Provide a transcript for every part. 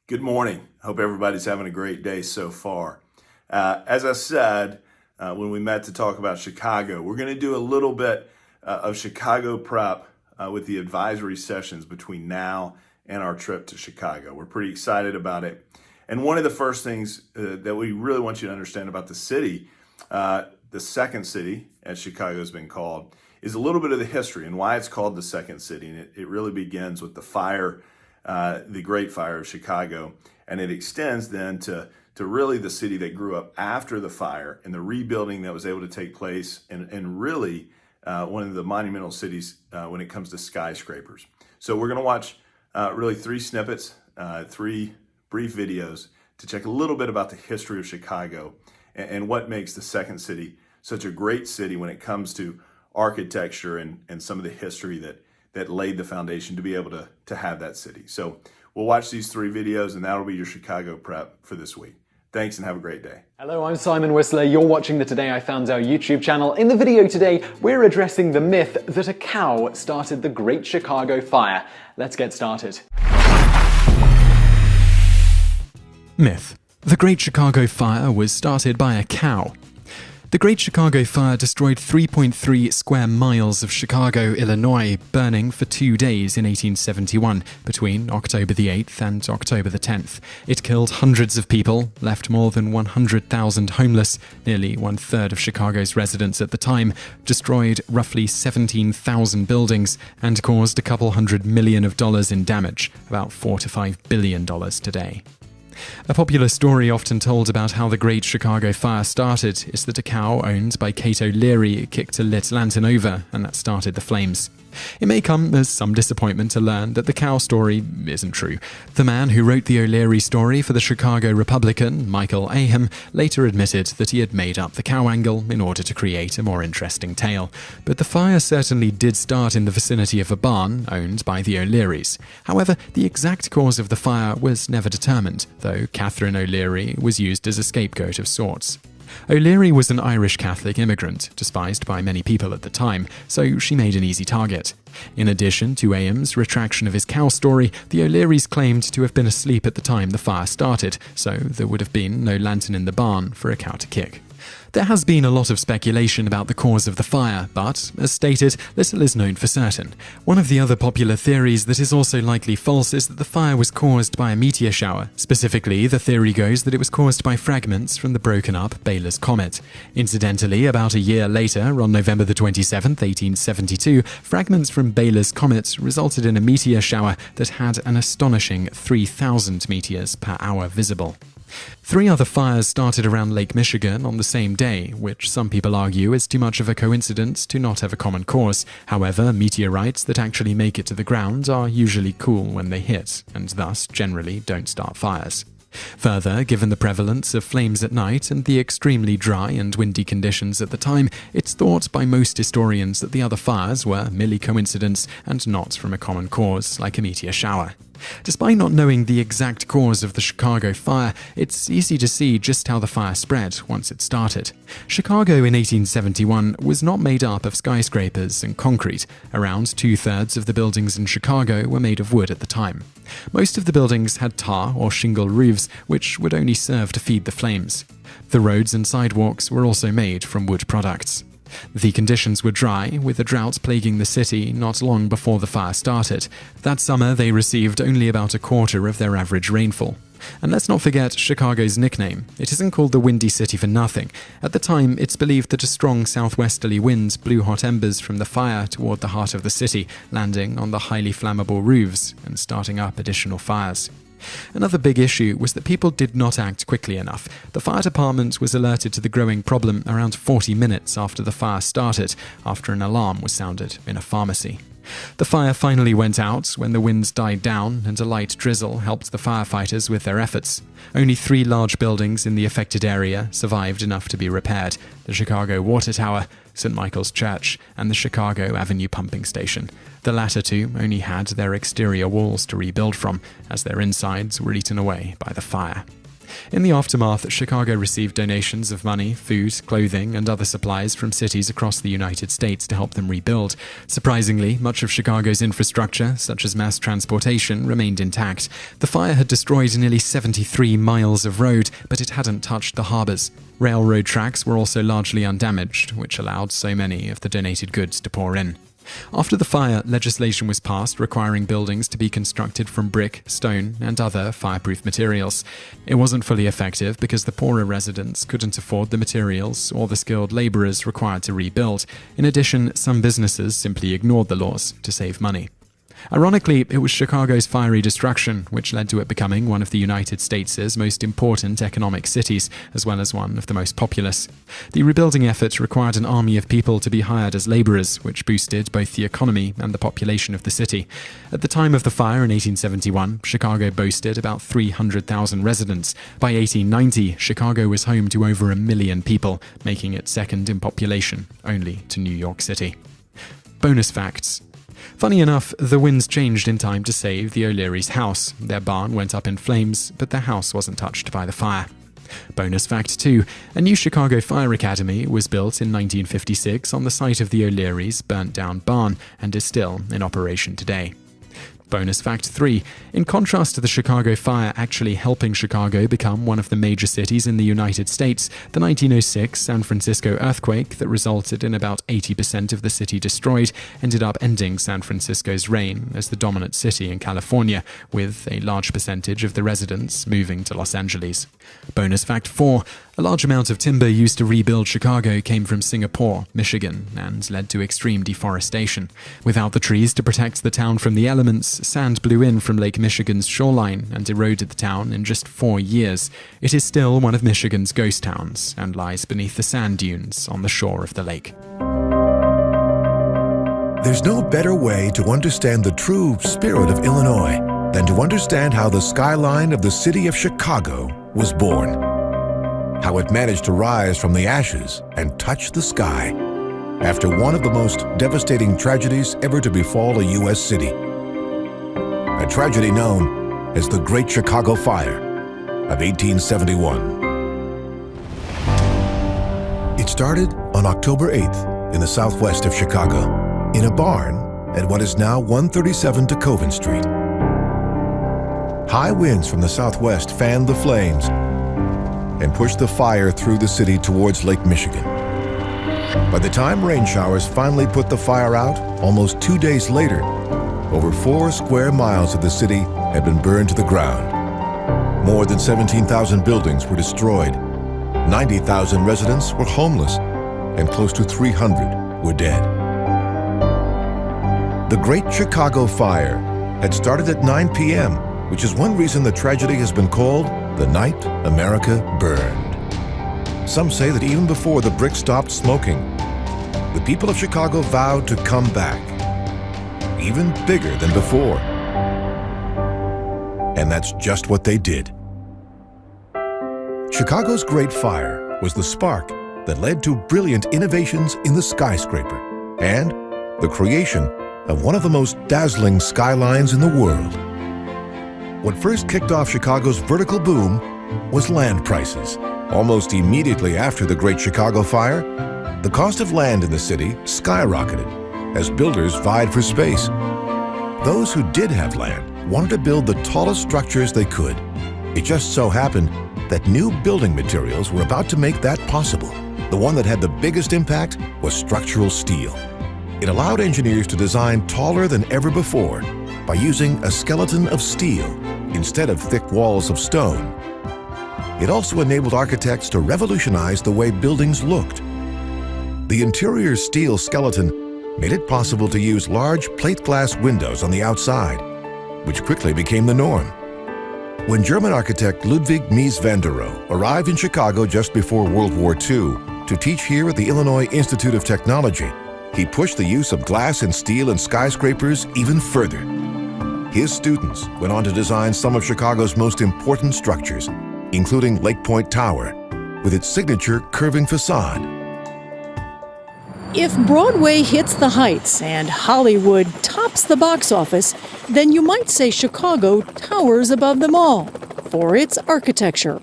Good morning. Hope everybody's having a great day so far. As I said when we met to talk about Chicago, we're going to do a little bit of Chicago prep with the advisory sessions between now and our trip to Chicago. We're pretty excited about it. And one of the first things that we really want you to understand about the city, the second city, as Chicago has been called, is a little bit of the history and why it's called the second city. And it really begins with the fire, the Great Fire of Chicago, and it extends then to really the city that grew up after the fire and the rebuilding that was able to take place, and really one of the monumental cities when it comes to skyscrapers. So we're going to watch really three snippets, three brief videos to check a little bit about the history of Chicago and what makes the second city such a great city when it comes to architecture and some of the history that laid the foundation to be able to have that city. So we'll watch these three videos, and that'll be your Chicago prep for this week. Thanks and have a great day. Hello, I'm Simon Whistler. You're watching the Today I Found Out YouTube channel. In the video today, we're addressing the myth that a cow started the Great Chicago Fire. Let's get started. Myth. The Great Chicago Fire was started by a cow. The Great Chicago Fire destroyed 3.3 square miles of Chicago, Illinois, burning for 2 days in 1871, between October the 8th and October the 10th. It killed hundreds of people, left more than 100,000 homeless, nearly one-third of Chicago's residents at the time, destroyed roughly 17,000 buildings, and caused a couple $100 million in damage, about $4 to $5 billion today. A popular story often told about how the Great Chicago Fire started is that a cow owned by Kate O'Leary kicked a lit lantern over, and that started the flames. It may come as some disappointment to learn that the cow story isn't true. The man who wrote the O'Leary story for the Chicago Republican, Michael Ahern, later admitted that he had made up the cow angle in order to create a more interesting tale. But the fire certainly did start in the vicinity of a barn owned by the O'Learys. However, the exact cause of the fire was never determined, though Catherine O'Leary was used as a scapegoat of sorts. O'Leary was an Irish Catholic immigrant, despised by many people at the time, so she made an easy target. In addition to Ahearn's retraction of his cow story, the O'Learys claimed to have been asleep at the time the fire started, so there would have been no lantern in the barn for a cow to kick. There has been a lot of speculation about the cause of the fire, but, as stated, little is known for certain. One of the other popular theories that is also likely false is that the fire was caused by a meteor shower. Specifically, the theory goes that it was caused by fragments from the broken-up Baylor's Comet. Incidentally, about a year later, on November the 27th, 1872, fragments from Baylor's Comet resulted in a meteor shower that had an astonishing 3,000 meteors per hour visible. 3 other fires started around Lake Michigan on the same day, which some people argue is too much of a coincidence to not have a common cause. However, meteorites that actually make it to the ground are usually cool when they hit, and thus generally don't start fires. Further, given the prevalence of flames at night and the extremely dry and windy conditions at the time, it's thought by most historians that the other fires were merely coincidence and not from a common cause like a meteor shower. Despite not knowing the exact cause of the Chicago fire, it's easy to see just how the fire spread once it started. Chicago in 1871 was not made up of skyscrapers and concrete. Around 2/3 of the buildings in Chicago were made of wood at the time. Most of the buildings had tar or shingle roofs, which would only serve to feed the flames. The roads and sidewalks were also made from wood products. The conditions were dry, with a drought plaguing the city not long before the fire started. That summer, they received only about a quarter of their average rainfall. And let's not forget Chicago's nickname. It isn't called the Windy City for nothing. At the time, it's believed that a strong southwesterly wind blew hot embers from the fire toward the heart of the city, landing on the highly flammable roofs and starting up additional fires. Another big issue was that people did not act quickly enough. The fire department was alerted to the growing problem around 40 minutes after the fire started, after an alarm was sounded in a pharmacy. The fire finally went out when the winds died down and a light drizzle helped the firefighters with their efforts. Only 3 large buildings in the affected area survived enough to be repaired: the Chicago Water Tower, St. Michael's Church, and the Chicago Avenue Pumping Station. The latter 2 only had their exterior walls to rebuild from, as their insides were eaten away by the fire. In the aftermath, Chicago received donations of money, food, clothing, and other supplies from cities across the United States to help them rebuild. Surprisingly, much of Chicago's infrastructure, such as mass transportation, remained intact. The fire had destroyed nearly 73 miles of road, but it hadn't touched the harbors. Railroad tracks were also largely undamaged, which allowed so many of the donated goods to pour in. After the fire, legislation was passed requiring buildings to be constructed from brick, stone, and other fireproof materials. It wasn't fully effective because the poorer residents couldn't afford the materials or the skilled laborers required to rebuild. In addition, some businesses simply ignored the laws to save money. Ironically, it was Chicago's fiery destruction which led to it becoming one of the United States' most important economic cities, as well as one of the most populous. The rebuilding effort required an army of people to be hired as laborers, which boosted both the economy and the population of the city. At the time of the fire in 1871, Chicago boasted about 300,000 residents. By 1890, Chicago was home to over 1 million people, making it second in population, only to New York City. Bonus facts. Funny enough, the winds changed in time to save the O'Leary's house. Their barn went up in flames, but their house wasn't touched by the fire. Bonus fact 2. A new Chicago Fire Academy was built in 1956 on the site of the O'Leary's burnt-down barn and is still in operation today. Bonus fact 3. In contrast to the Chicago fire actually helping Chicago become one of the major cities in the United States, the 1906 San Francisco earthquake that resulted in about 80% of the city destroyed ended up ending San Francisco's reign as the dominant city in California, with a large percentage of the residents moving to Los Angeles. Bonus fact 4. A large amount of timber used to rebuild Chicago came from Singapore, Michigan, and led to extreme deforestation. Without the trees to protect the town from the elements, sand blew in from Lake Michigan's shoreline and eroded the town in just 4 years. It is still one of Michigan's ghost towns and lies beneath the sand dunes on the shore of the lake. There's no better way to understand the true spirit of Illinois than to understand how the skyline of the city of Chicago was born. How it managed to rise from the ashes and touch the sky after one of the most devastating tragedies ever to befall a U.S. city. A tragedy known as the Great Chicago Fire of 1871. It started on October 8th in the southwest of Chicago, in a barn at what is now 137 DeKoven Street. High winds from the southwest fanned the flames and pushed the fire through the city towards Lake Michigan. By the time rain showers finally put the fire out, almost 2 days later, over 4 square miles of the city had been burned to the ground. More than 17,000 buildings were destroyed. 90,000 residents were homeless, and close to 300 were dead. The Great Chicago Fire had started at 9 p.m., which is one reason the tragedy has been called the night America burned. Some say that even before the bricks stopped smoking, the people of Chicago vowed to come back, even bigger than before. And that's just what they did. Chicago's Great Fire was the spark that led to brilliant innovations in the skyscraper and the creation of one of the most dazzling skylines in the world. What first kicked off Chicago's vertical boom was land prices. Almost immediately after the Great Chicago Fire, the cost of land in the city skyrocketed as builders vied for space. Those who did have land wanted to build the tallest structures they could. It just so happened that new building materials were about to make that possible. The one that had the biggest impact was structural steel. It allowed engineers to design taller than ever before by using a skeleton of steel instead of thick walls of stone. It also enabled architects to revolutionize the way buildings looked. The interior steel skeleton made it possible to use large plate glass windows on the outside, which quickly became the norm. When German architect Ludwig Mies van der Rohe arrived in Chicago just before World War II to teach here at the Illinois Institute of Technology, he pushed the use of glass and steel in skyscrapers even further. His students went on to design some of Chicago's most important structures, including Lake Point Tower, with its signature curving facade. If Broadway hits the heights and Hollywood tops the box office, then you might say Chicago towers above them all for its architecture,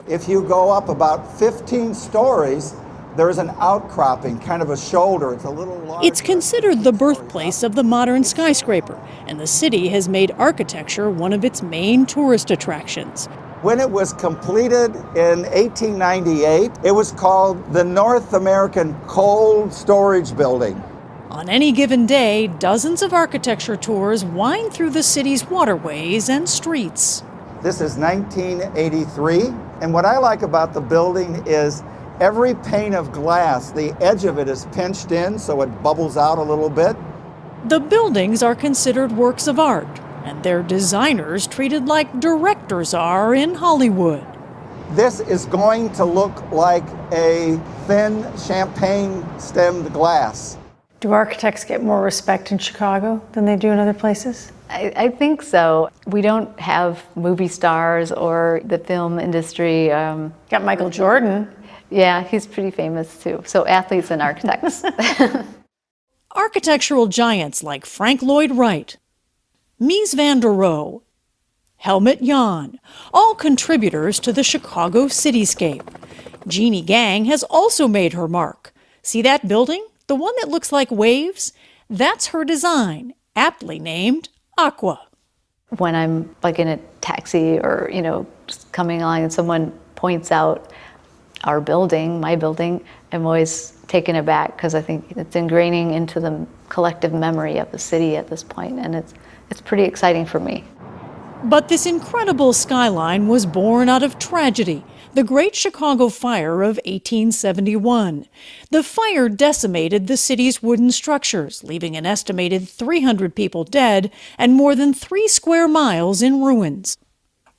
If you go up about 15 stories, there's an outcropping, kind of a shoulder. It's a little larger. It's considered the birthplace of the modern skyscraper, and the city has made architecture one of its main tourist attractions. When it was completed in 1898, it was called the North American Cold Storage Building. On any given day, dozens of architecture tours wind through the city's waterways and streets. This is 1983, and what I like about the building is every pane of glass, the edge of it is pinched in so it bubbles out a little bit. The buildings are considered works of art, and their designers treated like directors are in Hollywood. This is going to look like a thin champagne-stemmed glass. Do architects get more respect in Chicago than they do in other places? I think so. We don't have movie stars or the film industry. Got Michael Jordan. Yeah, he's pretty famous too. So athletes and architects. Architectural giants like Frank Lloyd Wright, Mies van der Rohe, Helmut Jahn, all contributors to the Chicago cityscape. Jeannie Gang has also made her mark. See that building? The one that looks like waves? That's her design, aptly named Aqua. When I'm like in a taxi or, just coming along and someone points out our building, my building, I'm always taken aback because I think it's ingraining into the collective memory of the city at this point, and it's pretty exciting for me. But this incredible skyline was born out of tragedy, the Great Chicago Fire of 1871. The fire decimated the city's wooden structures, leaving an estimated 300 people dead and more than 3 square miles in ruins.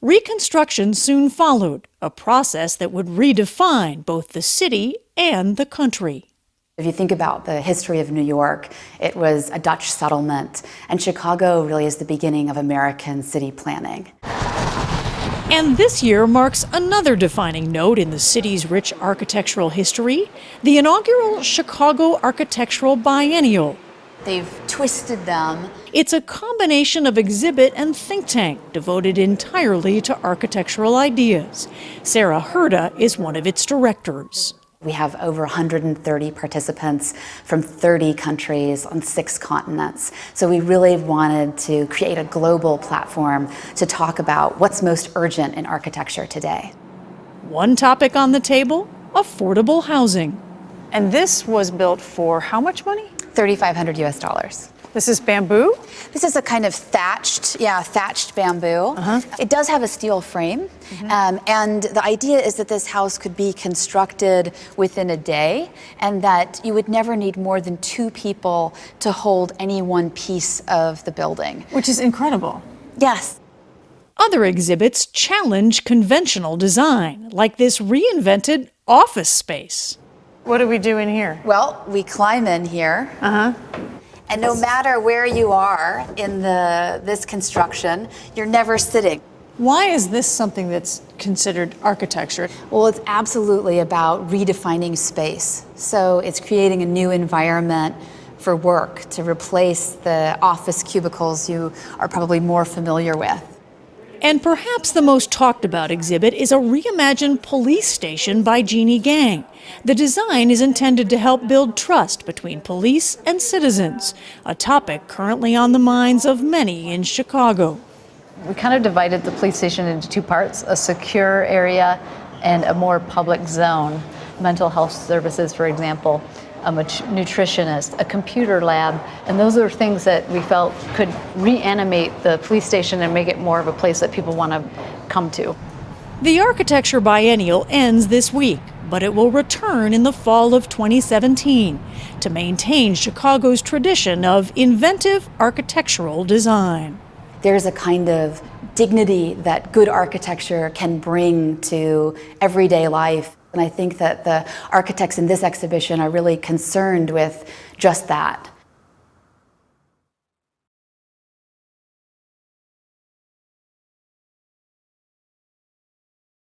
Reconstruction soon followed, a process that would redefine both the city and the country. If you think about the history of New York, it was a Dutch settlement, and Chicago really is the beginning of American city planning. And this year marks another defining note in the city's rich architectural history, the inaugural Chicago Architectural Biennial. They've twisted them. It's a combination of exhibit and think tank devoted entirely to architectural ideas. Sarah Herda is one of its directors. We have over 130 participants from 30 countries on 6 continents. So we really wanted to create a global platform to talk about what's most urgent in architecture today. One topic on the table, affordable housing. And this was built for how much money? $3,500 US. This is bamboo? This is a kind of thatched bamboo. It does have a steel frame, and the idea is that this house could be constructed within a day, and that you would never need more than 2 people to hold any one piece of the building. Which is incredible. Yes. Other exhibits challenge conventional design, like this reinvented office space. What do we do in here? Well, we climb in here. And no matter where you are in this construction, you're never sitting. Why is this something that's considered architecture? Well, it's absolutely about redefining space. So it's creating a new environment for work to replace the office cubicles you are probably more familiar with. And perhaps the most talked about exhibit is a reimagined police station by Jeannie Gang. The design is intended to help build trust between police and citizens, a topic currently on the minds of many in Chicago. We kind of divided the police station into 2 parts, a secure area and a more public zone. Mental health services, for example, a nutritionist, a computer lab, and those are things that we felt could reanimate the police station and make it more of a place that people want to come to. The Architecture Biennial ends this week, but it will return in the fall of 2017 to maintain Chicago's tradition of inventive architectural design. There's a kind of dignity that good architecture can bring to everyday life. And I think that the architects in this exhibition are really concerned with just that.